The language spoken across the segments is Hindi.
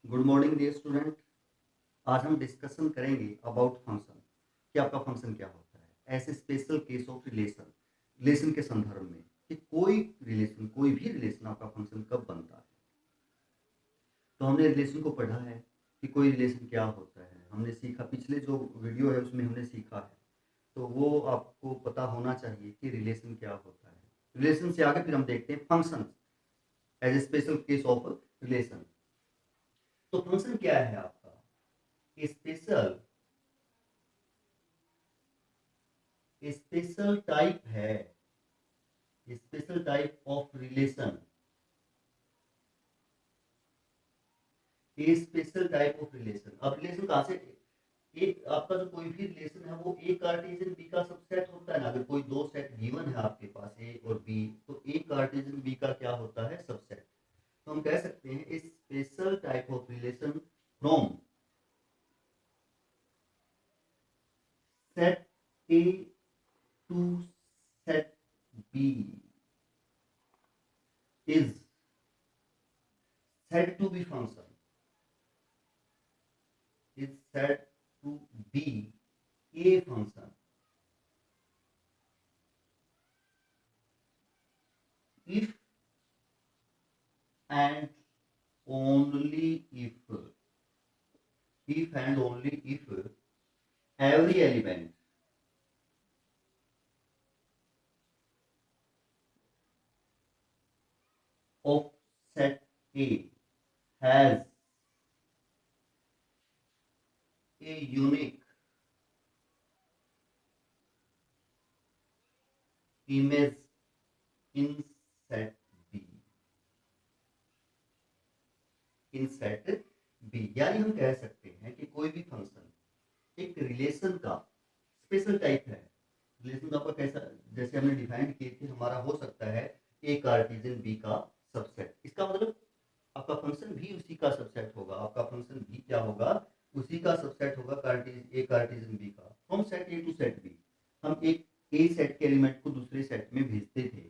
Good morning dear student. आज हम डिस्कशन करेंगे अबाउट फंक्शन कि आपका फंक्शन क्या होता है। ऐसे special case of relation relation के संदर्भ में कि कोई भी रिलेशन आपका फंक्शन कब बनता है। तो हमने रिलेशन को पढ़ा है कि कोई रिलेशन क्या होता है, हमने सीखा, पिछले जो वीडियो है उसमें हमने सीखा है। तो वो आपको पता होना चाहिए कि रिलेशन क्या होता है। रिलेशन से आगे फिर हम देखते हैं function as a special case of relation. तो फंक्शन क्या है आपका? स्पेशल स्पेशल टाइप है, special type of relation, a special type of relation. अब रिलेशन कहां से, एक आपका जो कोई भी रिलेशन है वो ए कार्टेशियन बी का सबसेट होता है ना। अगर कोई दो सेट गिवन है आपके पास ए और बी, तो ए कार्टेशियन बी का क्या होता है? सबसेट। तो हम कह सकते हैं special type of relation from set A to set B is said to be function is said to be a function if and only if and only if every element of set A has a unique image in set B, in set B. यानी हम कह सकते हैं कि कोई भी फंक्शन एक रिलेशन का स्पेशल टाइप है। रिलेशन आपका कैसा, जैसे हमने डिफाइन किए थे, हमारा हो सकता है ए कार्टेशियन बी का सबसेट। इसका मतलब आपका फंक्शन भी उसी का सबसेट होगा, आपका फंक्शन भी क्या होगा? उसी का सबसेट होगा, कार्टेशियन ए कार्टेशियन बी का, from set A to set B. हम एक ए सेट के एलिमेंट को दूसरे सेट में भेजते थे।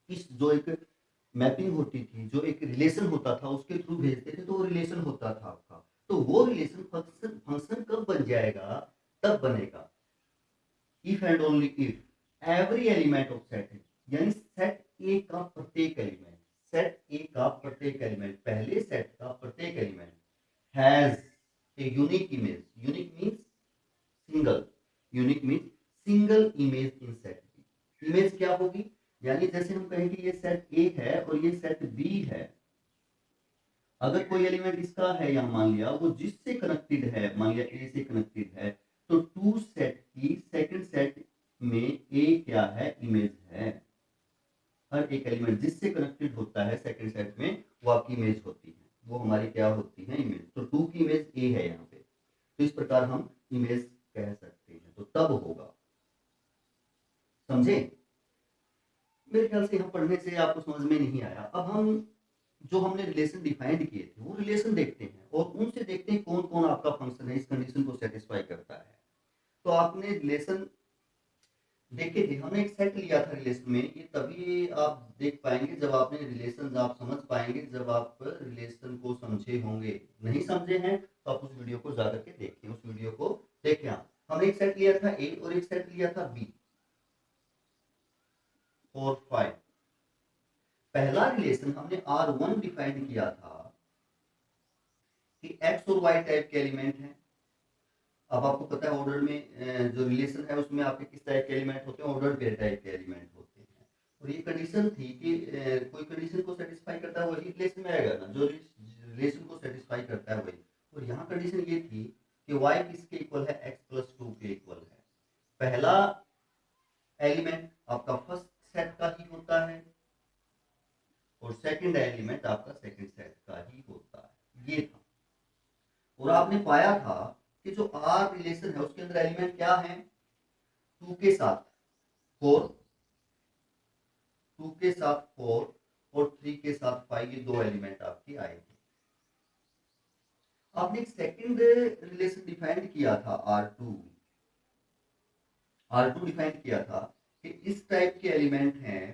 इस जो एक मैपिंग होती थी, जो एक रिलेशन होता था, उसके थ्रू भेजते थे, तो वो रिलेशन होता था आपका। तो वो रिलेशन फंक्शन फंक्शन कब बन जाएगा? तब बनेगा if and only if every element of set है, यानी सेट ए का प्रत्येक एलिमेंट, सेट ए का प्रत्येक एलिमेंट, पहले सेट का प्रत्येक element has a unique image. Unique means single, unique means single image in set B. Image क्या होगी? यानी जैसे हम कहेंगे ये सेट ए है और ये सेट बी है। अगर कोई एलिमेंट इसका है, या मान लिया वो जिससे कनेक्टेड है, मान लिया ए से कनेक्टेड है, तो टू सेट की सेकंड सेट में ए क्या है? इमेज है। हर एक एलिमेंट जिससे कनेक्टेड होता है सेकंड सेट में, वो आपकी इमेज होती है, वो हमारी क्या होती है? इमेज। तो टू की इमेज ए है यहाँ पे, तो इस प्रकार हम इमेज कह सकते हैं। तो तब होगा, समझे? मेरे ख्याल से यहाँ पढ़ने से आपको समझ में नहीं आया। अब हम जो हमने रिलेशन डिफाइंड किए थे वो रिलेशन देखते हैं और उनसे देखते हैं कौन कौन आपका फंक्शन है इस कंडीशन को सेटिस्फाई करता है। तो आपने रिलेशन देखे थे, हमने एक सेट लिया था रिलेशन में। ये तभी आप देख पाएंगे जब आपने रिलेशन आप समझ पाएंगे, जब आप रिलेशन को समझे होंगे। नहीं समझे हैं तो आप उस वीडियो को जाकर के देखें, उस वीडियो को देखें आप। हमने एक सेट लिया था ए और एक सेट लिया था बी, 4 5। पहला रिलेशन हमने R1 डिफाइन किया था कि एक्स और वाई टाइप के एलिमेंट हैं। अब आपको पता है ऑर्डर में जो रिलेशन है उसमें आपके किस टाइप के एलिमेंट होते हैं? ऑर्डर पेयर टाइप के एलिमेंट होते हैं। और ये कंडीशन थी कि कोई कंडीशन को सेटिस्फाई करता है वही रिलेशन में आएगा ना, जो रिलेशन को सेटिस्फाई करता है वही। और यहाँ कंडीशन ये थी कि y किसके इक्वल है? x+2 के इक्वल है। पहला एलिमेंट आपका फर्स्ट सेट का ही होता है और सेकंड एलिमेंट आपका सेकंड सेट का ही होता है, ये था। और आपने पाया था कि जो आर रिलेशन है उसके अंदर एलिमेंट क्या है? 2 के साथ 4, 2 के साथ 4 और 3 के साथ 5, ये दो एलिमेंट आपके आए थे। आपने एक सेकंड रिलेशन डिफाइन किया था R2। R2 डिफाइन किया था कि इस टाइप के एलिमेंट हैं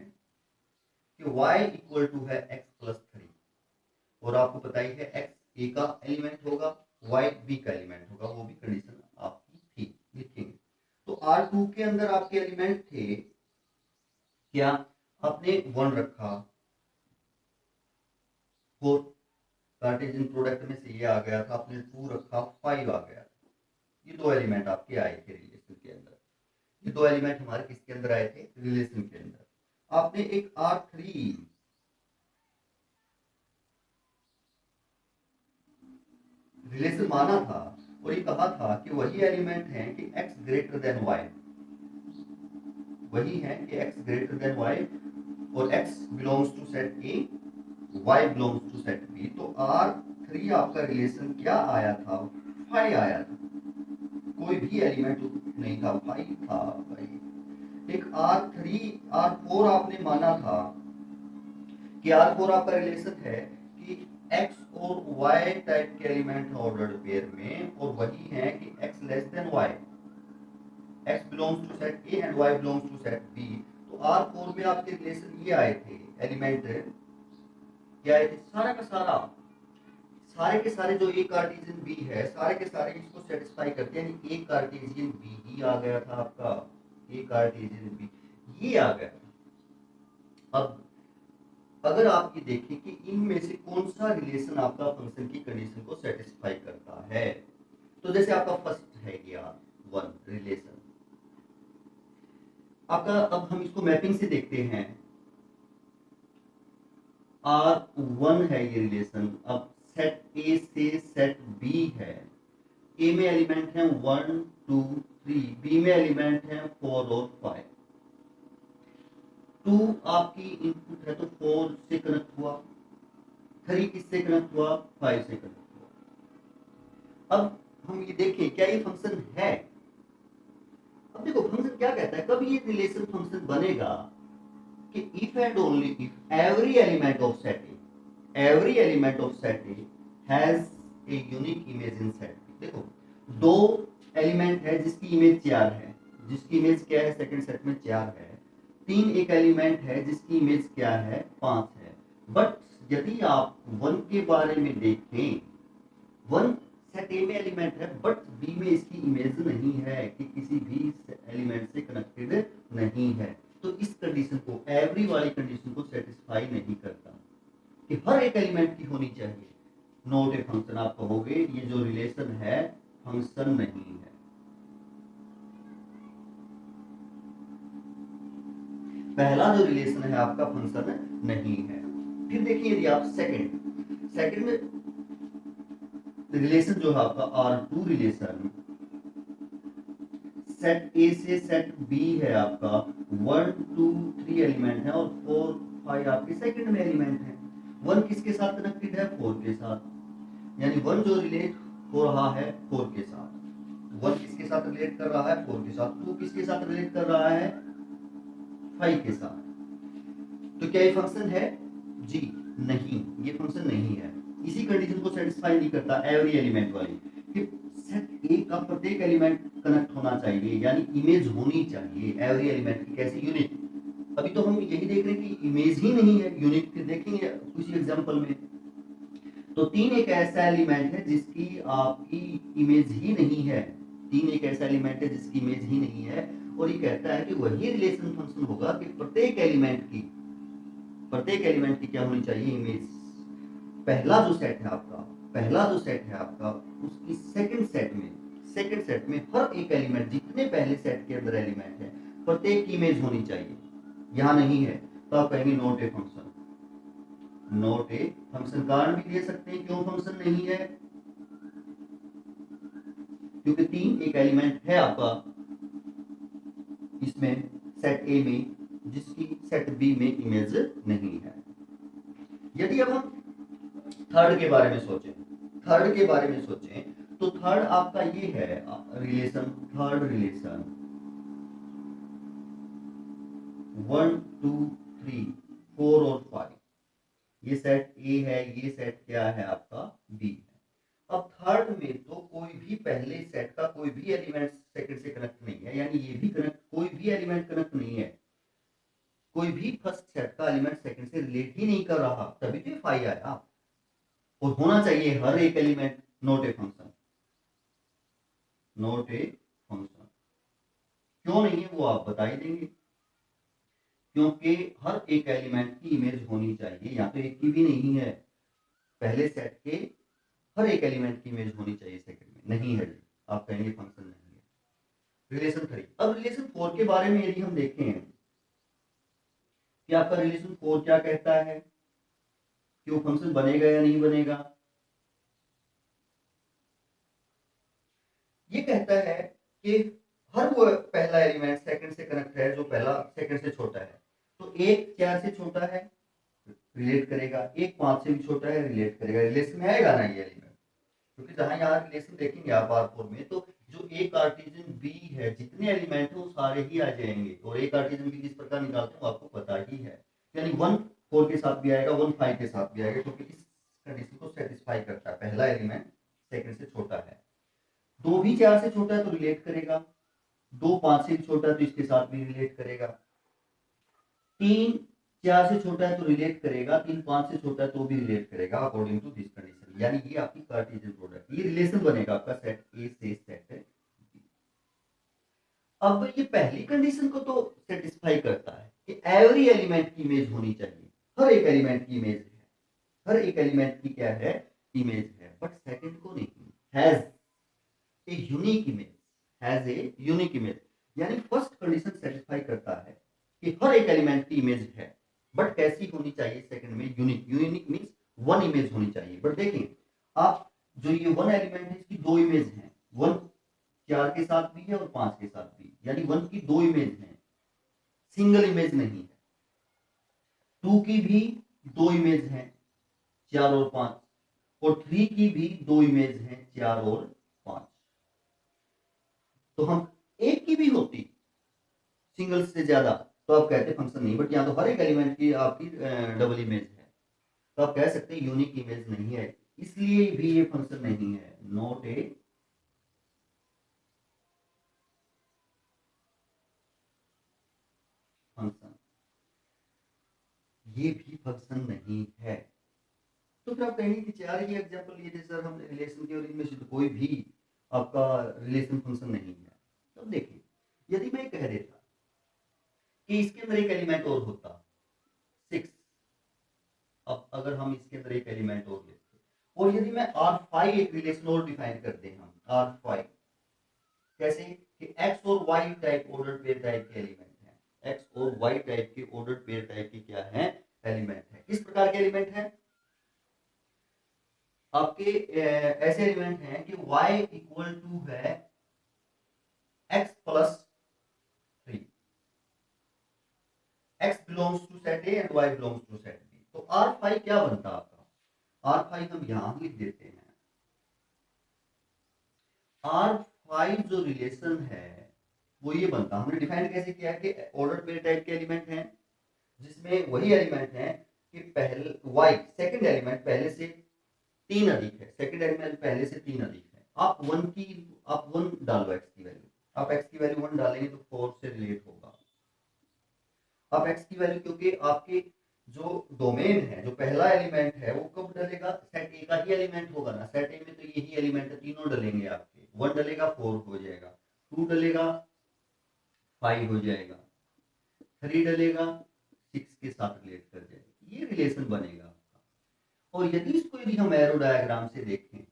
कि y इक्वल टू है x+3। और आपको पता ही है x ए का एलिमेंट होगा, वाई बी का एलिमेंट होगा, वो भी कंडीशन आपकी थी, लिखेंगे। तो R2 के अंदर आपके एलिमेंट थे क्या, आपने 1 रखा, 4 कार्टेशियन प्रोडक्ट में से ये आ गया था, आपने 2 रखा, 5 आ गया। ये 2 एलिमेंट आपके आए थे रिलेशन के अंदर। ये 2 एलिमेंट हमारे किसके अंदर आए थे, रिलेशन के अंदर। आपने एक R3 रिलेशन माना था और ये कहा था कि वही एलिमेंट है कि x ग्रेटर देन y, वही है कि x ग्रेटर देन y और x belongs to set A, y belongs to set B। तो R3 आपका रिलेशन क्या आया था, 5 आया था, कोई भी एलिमेंट नहीं था, 5 था भाई। एक R3 R4 आपने माना था कि R4 आपका रिलेशन है कि x और y टाइप के एलिमेंट है ऑर्डर्ड पेयर में, और वही है कि x less than y, x belongs to set A and y belongs to set B। तो R4 में आपके रिलेशन ये आए थे, एलिमेंट क्या आए थे, सारा का सारा, सारे के सारे जो A कार्टेशियन B है, सारे के सारे इसको सेटिस्फाई करते हैं, यानी A कार्टेशियन B ही आ गया था आपका, A कार्टेशियन B ये आ गया। अब अगर आप ये देखें कि इनमें से कौन सा रिलेशन आपका फंक्शन की कंडीशन को सेटिस्फाई करता है, तो जैसे आपका फर्स्ट है ये R1 रिलेशन आपका, अब हम इसको मैपिंग से देखते हैं। R1 है ये रिलेशन, अब सेट A से सेट B है, A में एलिमेंट है 1 2 3, B में एलिमेंट है 4 और 5। 2 आपकी इनपुट है तो 4 से कनेक्ट हुआ, 3 किससे कनेक्ट हुआ, 5 से कनेक्ट हुआ। अब हम ये देखें क्या ये फंक्शन है। अब देखो फंक्शन क्या कहता है, कब ये रिलेशन फंक्शन बनेगा कि if and only if every element of set A, every element of set A has a unique image in set B. देखो दो एलिमेंट है जिसकी इमेज 4 है, जिसकी इमेज क्या है सेकंड सेट में 4 है। 3 एक एलिमेंट है जिसकी इमेज क्या है 5 है। बट यदि आप 1 के बारे में देखें, 1 सेट ए में एलिमेंट है बट बी में इसकी इमेज नहीं है, कि किसी भी एलिमेंट से कनेक्टेड नहीं है। तो इस कंडीशन को, एवरी वाली कंडीशन को सेटिस्फाई नहीं करता कि हर एक एलिमेंट की होनी चाहिए, नॉट ए फंक्शन। आप कहोगे ये जो रिलेशन है फंक्शन नहीं है। पहला जो रिलेशन है आपका फंक्शन नहीं है। फिर देखिए यदि आप सेकंड में रिलेशन जो है आपका R2 रिलेशन, सेट A से सेट B है आपका, 1 2 3 एलिमेंट है और 4 5 आपके सेकंड में एलिमेंट है। 1 किसके साथ कनेक्टेड है, 4 के साथ, यानी 1 जो रिलेट हो रहा है 4 के साथ। 1 किसके साथ रिलेट कर रहा है, 4 के साथ। 2 किसके साथ रिलेट कर रहा है, 5 के साथ। तो क्या ये फंक्शन है, जी नहीं, ये फंक्शन नहीं है। इसी कंडीशन को सेटिस्फाई नहीं करता एवरी एलिमेंट वाली, कि सेट ए का प्रत्येक एलिमेंट कनेक्ट होना चाहिए, यानी इमेज होनी चाहिए एवरी एलिमेंट की, कैसे यूनिक। अभी तो हम यही देख रहे हैं कि इमेज ही नहीं है यूनिक, फिर देखेंगे किसी एग्जांपल में। तो 3 एक ऐसा एलिमेंट है जिसकी आपकी इमेज ही नहीं है, 3 एक ऐसा एलिमेंट है जिसकी इमेज ही नहीं है, और ये कहता है कि वही रिलेशन फंक्शन होगा कि प्रत्येक एलिमेंट की क्या होनी चाहिए, इमेज। पहला जो सेट है आपका उसकी सेकंड सेट में हर एक एलिमेंट, जितने पहले सेट के अंदर एलिमेंट है प्रत्येक की इमेज होनी चाहिए। यहां नहीं है तो आप कहेंगे not a function. Not a function कारण भी दे सकते हैं क्यों फंक्शन नहीं है, क्योंकि 3 एक एलिमेंट है आपका इसमें सेट ए में, जिसकी सेट बी में इमेज नहीं है। यदि अब हम थर्ड के बारे में सोचें तो थर्ड आपका ये है रिलेशन, थर्ड रिलेशन 1 2 3 4 और 5, ये सेट ए है, ये सेट क्या है आपका बी है। अब थर्ड में तो कोई भी पहले सेट का कोई भी एलिमेंट सेकंड से कनेक्ट नहीं है, यानी ये भी कनेक्ट, कोई भी एलिमेंट कनेक्ट नहीं है, कोई भी फर्स्ट सेट का एलिमेंट सेकंड से रिलेट ही नहीं कर रहा, तभी तो ये 5 आया। और होना चाहिए हर एक element not a function, not a function. क्यों नहीं है वो आप बता ही देंगे, क्योंकि हर एक एलिमेंट की इमेज होनी चाहिए, या तो एक की भी नहीं है, पहले सेट के हर एक एलिमेंट की इमेज होनी चाहिए सेकंड में, नहीं है आप कहेंगे फंक्शन नहीं है। रिलेशन 3। अब रिलेशन 4 के बारे में यदि हम देखें कि आपका रिलेशन 4 क्या कहता है कि वो फंक्शन बनेगा या नहीं बनेगा। ये कहता है कि हर वो पहला एलिमेंट सेकंड से कनेक्ट है जो पहला सेकंड से छोटा है, तो एक 4 से छोटा है रिलेट करेगा, एक 5 से भी छोटा है रिलेट करेगा, रिलेशन में आएगा ना ये एलिमेंट। क्योंकि जहां यहाँ रिलेशन देखेंगे आप R4 में, तो जो एक कार्टेशियन बी है जितने एलिमेंट है वो सारे ही आ जाएंगे, और एक कार्टेशियन बी किस प्रकार निकालते हैं वो आपको पता ही है, यानी 1 4 के साथ भी आएगा, 1 5 के साथ भी आएगा, क्योंकि इस कंडीशन को सेटिस्फाई करता है, पहला एलिमेंट सेकंड से छोटा है। 2 भी 4 से छोटा है तो रिलेट करेगा, 2 5 से भी छोटा है तो इसके साथ भी रिलेट करेगा, 3 4 से छोटा है तो रिलेट करेगा, 3 5 से छोटा है तो भी रिलेट करेगा अकॉर्डिंग टू दिस कंडीशन। यानी ये आपकी कार्टेशियन प्रोडक्ट, ये रिलेशन बनेगा आपका सेट ए से सेट बी। अब ये पहली कंडीशन को तो सेटिस्फाई करता है कि एवरी एलिमेंट की इमेज होनी चाहिए, हर एक एलिमेंट की इमेज है, हर एक एलिमेंट की क्या है इमेज है, बट सेकंड को नहीं, has a unique image, has a unique image. यानी फर्स्ट कंडीशन सेटिस्फाई करता है कि हर एक एलिमेंट की इमेज है, बट कैसी होनी चाहिए सेकंड में, unique. Unique means one image होनी चाहिए। बट देखें आप, जो ये वन एलिमेंट है इसकी 2 इमेज हैं, 1 4 के साथ भी है और 5 के साथ भी, यानी 1 की 2 इमेज हैं, सिंगल इमेज नहीं है। 2 की भी 2 इमेज हैं, 4 और 5, और 3 की भी 2 इमेज हैं, 4 और 5। तो हम एक की भी होती सिंगल से ज्यादा तो आप कहते फंक्शन नहीं, बट यहाँ तो हर एक एलिमेंट की आपकी डबल इमेज है, तो आप कह सकते हैं यूनिक इमेज नहीं है, इसलिए भी ये फंक्शन नहीं है, नॉट ए फंक्शन, ये भी फंक्शन नहीं है। तो फिर आप कहेंगे कि 4 ही एग्जांपल लिए थे सर हमने रिलेशन के, और इनमें से तो कोई भी आपका रिलेशन फंक्शन नहीं है। तो देखिए यदि मैं कह देता कि इसके अंदर एक एलिमेंट और होता 6, अब अगर हम इसके अंदर एक एलिमेंट और लेते, और यदि मैं R5 एक रिलेशन और डिफाइन कर दें हम R5, कैसे कि x और y type order pair type के एलिमेंट हैं, x और y टाइप के ऑर्डर पेयर टाइप के क्या है एलिमेंट है। किस प्रकार के एलिमेंट हैं आपके, ऐसे एलिमेंट हैं कि y इक्वल टू है x plus 3, x belongs to set A and y belongs to set B. तो R5 क्या बनता आपका, R5 हम यहां लिख देते हैं, R5 जो रिलेशन है वो ये बनता, हमने डिफाइन कैसे किया कि ऑर्डर पेयर टाइप के एलिमेंट हैं जिसमें वही एलिमेंट है कि पहले y सेकंड एलिमेंट पहले से 3 अधिक है, सेकंड एलिमेंट पहले से 3 अधिक है। आप 1 डालो x की वैल्यू, आप x की वैल्यू 1 डालेंगे तो 4 से रिलेट होगा। आप x की वैल्यू, क्योंकि आपके जो डोमेन है, जो पहला एलिमेंट है वो कब डलेगा, सेट ए का ही एलिमेंट होगा ना, सेट ए में तो यही एलिमेंट है, तीनों डलेंगे आपके, 1 डलेगा 4 हो जाएगा, 2 डलेगा 5 हो जाएगा, 3 डलेगा 6 के साथ रिलेट कर जाएगा, ये रिलेशन बनेगा आपका। और यदि हम एरो डायग्राम से देखें,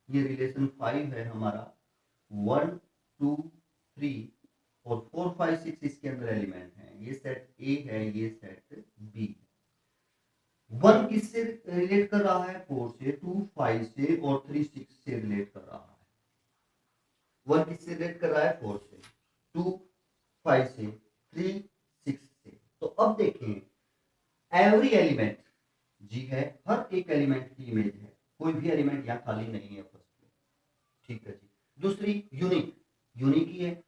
ये रिलेशन 5 है हमारा, 1 2 3 और 4 5 6 इसके अंदर एलिमेंट हैं, ये सेट ए है, ये सेट बी है। 1 किससे रिलेट कर रहा है, 4 से, 2 5 से और 3 6 से रिलेट कर रहा है। 1 किससे रिलेट कर रहा है, 4 से, 2 5 से, 3 6 से। तो अब देखें एवरी एलिमेंट जी है, हर एक एलिमेंट की इमेज है, कोई भी एलिमेंट यहाँ खाली नहीं है फर्स्ट में, ठीक है जी। दूसरी यूनिक, यूनिक ही है,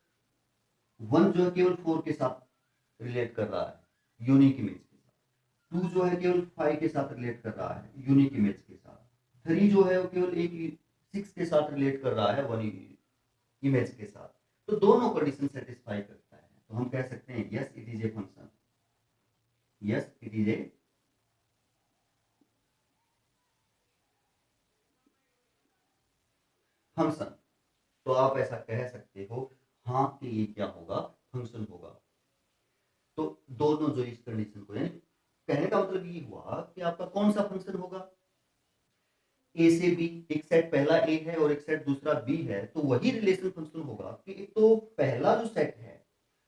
1 जो है केवल 4 के साथ रिलेट कर रहा है यूनिक इमेज के साथ, 2 जो है केवल 5 के साथ रिलेट कर रहा है यूनिक इमेज के साथ, 3 जो है वो केवल एक 6 के साथ रिलेट कर रहा है 1 इमेज के साथ। तो दोनों कंडीशन सेटिस्फाई करता है, तो हम कह सकते हैं yes it is a function, yes it is a function, तो आप ऐसा कह सकते हो हाँ कि ये क्या होगा, फंक्शन होगा। तो दोनों जो इस कंडीशन को, यानी कहने का मतलब ये हुआ कि आपका कौन सा फंक्शन होगा, ए से बी, एक सेट पहला ए है और एक सेट दूसरा बी है, तो वही रिलेशन फंक्शन होगा कि एक तो पहला जो सेट है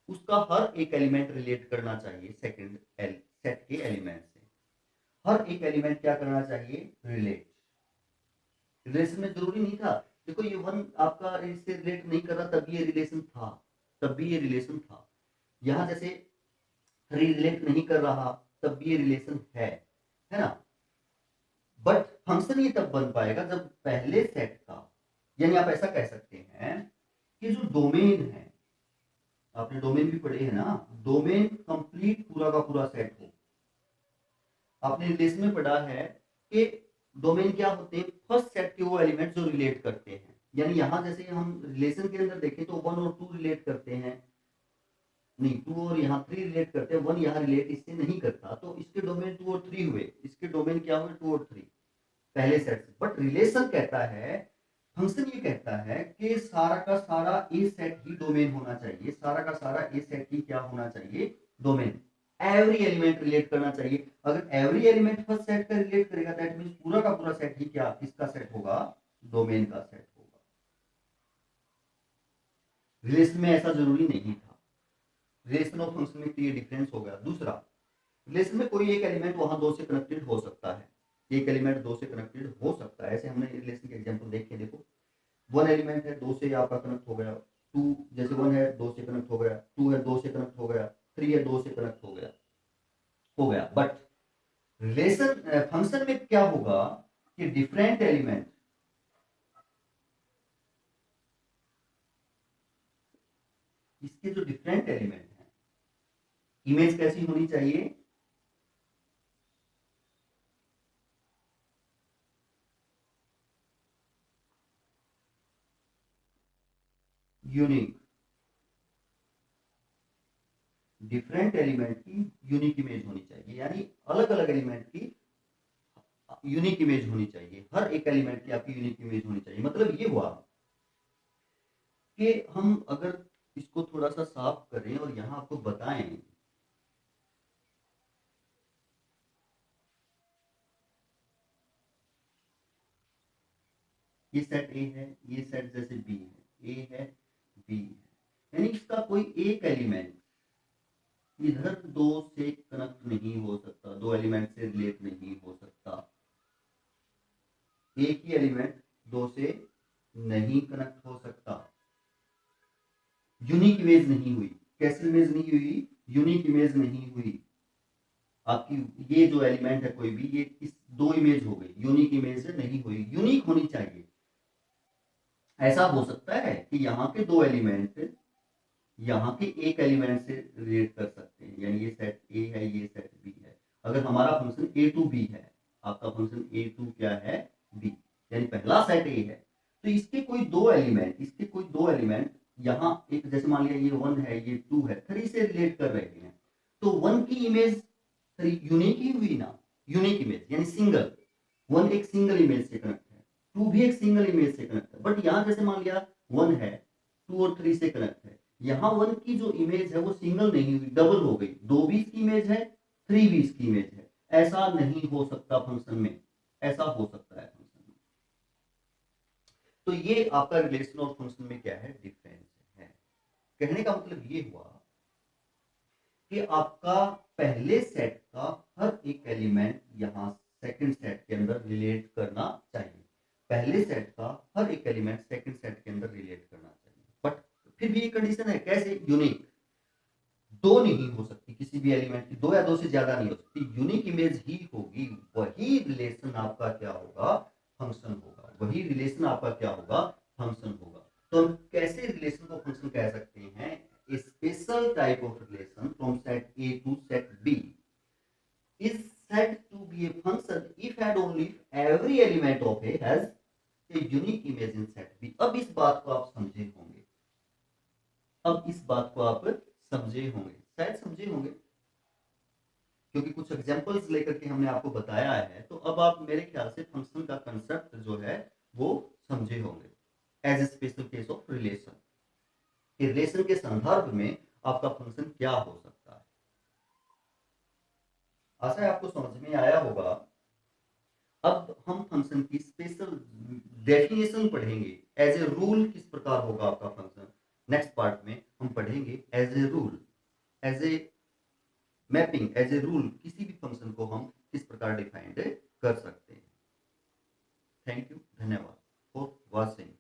उसका हर एक एलिमेंट रिलेट करना चाहिए सेकंड सेट के एलिमेंट से, हर एक एलिमेंट क्या करना चाहिए, रिलेट। रिलेशन में जरूरी नहीं था, देखो ये वन आपका इससे रिलेट नहीं कर रहा तब ये रिलेशन था, तब भी ये रिलेशन था। यहां जैसे थ्री रिलेट नहीं कर रहा तब भी ये रिलेशन है ना। बट फंक्शन ये तब बन पाएगा जब पहले सेट का, यानी आप ऐसा कह सकते हैं कि जो डोमेन है, आपने डोमेन भी पढ़े है ना, डोमेन कंप्लीट पूरा का पूरा सेट हो। आपने रिलेशन में पढ़ा है कि डोमेन क्या होते हैं, फर्स्ट सेट के वो एलिमेंट जो रिलेट करते हैं, यानी यहां जैसे हम रिलेशन के अंदर देखें तो वन और टू रिलेट करते हैं, नहीं टू और यहाँ थ्री रिलेट करते हैं, वन यहाँ रिलेट इससे नहीं करता, तो इसके डोमेन टू और थ्री हुए, इसके डोमेन क्या हुए, टू और थ्री पहले सेट से। बट रिलेशन कहता है, फंक्शन ये कहता है कि सारा का सारा ए सेट ही डोमेन होना चाहिए, सारा का सारा ए सेट ही क्या होना चाहिए, डोमेन। एवरी एलिमेंट रिलेट करना चाहिए, अगर एवरी एलिमेंट फर्स्ट सेट का रिलेट करेगा दैट मींस पूरा का पूरा सेट ही क्या किसका सेट होगा, डोमेन का सेट होगा। रिलेशन में ऐसा जरूरी नहीं था, रिलेशन और फंक्शन में ये डिफरेंस हो गया। दूसरा, रिलेशन में कोई एक एलिमेंट वहां दो से कनेक्टेड हो सकता है, एक एलिमेंट दो से कनेक्टेड हो सकता है, ऐसे हमने रिलेशन के एग्जांपल देखे, देखो वन एलिमेंट है दो से आपका कनेक्ट हो गया, टू जैसे वन है दो से कनेक्ट हो गया, टू है दो से कनेक्ट हो गया, थ्री है दो से कनेक्ट हो गया। बट रिलेशन फंक्शन में क्या होगा कि डिफरेंट एलिमेंट, इसके जो डिफरेंट एलिमेंट है, इमेज कैसी होनी चाहिए, यूनिक, डिफरेंट एलिमेंट की यूनिक इमेज होनी चाहिए, यानी अलग अलग एलिमेंट की यूनिक इमेज होनी चाहिए, हर एक एलिमेंट की आपकी यूनिक इमेज होनी चाहिए। मतलब ये हुआ कि हम अगर इसको थोड़ा सा साफ करें और यहां आपको बताएं, ये सेट ए है, ये सेट जैसे बी है, ए है बी है, यानी इसका कोई एक एलिमेंट इधर दो से कनेक्ट नहीं हो सकता, दो एलिमेंट से रिलेट नहीं हो सकता, एक ही एलिमेंट दो से नहीं कनेक्ट हो सकता, यूनिक इमेज नहीं हुई। कैसी इमेज नहीं हुई, यूनिक इमेज नहीं हुई। आपकी ये जो एलिमेंट है कोई भी, ये इस दो इमेज हो गई, यूनिक इमेज नहीं हुई, यूनिक होनी चाहिए। ऐसा हो सकता है कि यहाँ के दो एलिमेंट यहाँ के एक एलिमेंट से रिलेट कर सकते हैं, यानी ये सेट ए है ये सेट बी है, अगर हमारा फंक्शन ए टू बी है, आपका फंक्शन ए टू क्या है, बी, यानी पहला सेट ए है, तो इसके कोई दो एलिमेंट, इसके कोई दो एलिमेंट यहाँ एक जैसे मान लिया ये वन है ये टू है, थ्री से रिलेट कर रहे हैं, तो वन की इमेज यूनिक ही हुई ना, यूनिक इमेज यानी सिंगल, वन एक सिंगल इमेज से कनेक्ट है, टू भी एक सिंगल इमेज से कनेक्ट है। बट यहाँ जैसे मान लिया वन है, टू और थ्री से कनेक्ट है, यहाँ वन की जो इमेज है वो सिंगल नहीं हुई, डबल हो गई, दो भी इसकी इमेज है, थ्री भी इसकी इमेज है। ऐसा नहीं हो सकता फंक्शन में, ऐसा हो सकता है फंक्शन में। तो ये आपका रिलेशन और फंक्शन में क्या है, डिफरेंस है। कहने का मतलब ये हुआ कि आपका पहले सेट का हर एक एलिमेंट यहां सेकंड सेट के अंदर रिलेट करना चाहिए, पहले सेट का हर एक एलिमेंट सेकंड सेट के अंदर रिलेट करना चाहिए। बट फिर भी एक कंडीशन है, कैसे, यूनिक, दो नहीं हो सकती किसी भी एलिमेंट की, दो या दो से ज्यादा नहीं हो सकती, यूनिक इमेज ही होगी, वही रिलेशन आपका क्या होगा, फंक्शन होगा, वही रिलेशन आपका क्या होगा, फंक्शन होगा। तो हम कैसे रिलेशन को फंक्शन कह सकते हैं, a special type of relation from set A to set B is said to be a function if and only if every element of A has a unique image in set B। अब इस बात को आप समझे होंगे, अब इस बात को आप समझे होंगे, शायद समझे होंगे, क्योंकि कुछ एग्जांपल्स लेकर के हमने आपको बताया है, तो अब आप मेरे ख्याल से फंक्शन का कंसेप्ट जो है वो समझे होंगे। As a special case of relation. Relation के संदर्भ में आपका फंक्शन क्या हो सकता है। आशा है आपको समझ में आया होगा। अब हम फंक्शन की स्पेशल डेफिनेशन पढ़ेंगे। एज ए रूल किस प्रकार होगा आपका फंक्शन, नेक्स्ट पार्ट में हम पढ़ेंगे। As a rule, as a mapping, as a rule किसी भी फंक्शन को हम किस प्रकार डिफाइंड कर सकते हैं। थैंक यू, धन्यवाद फॉर वॉचिंग।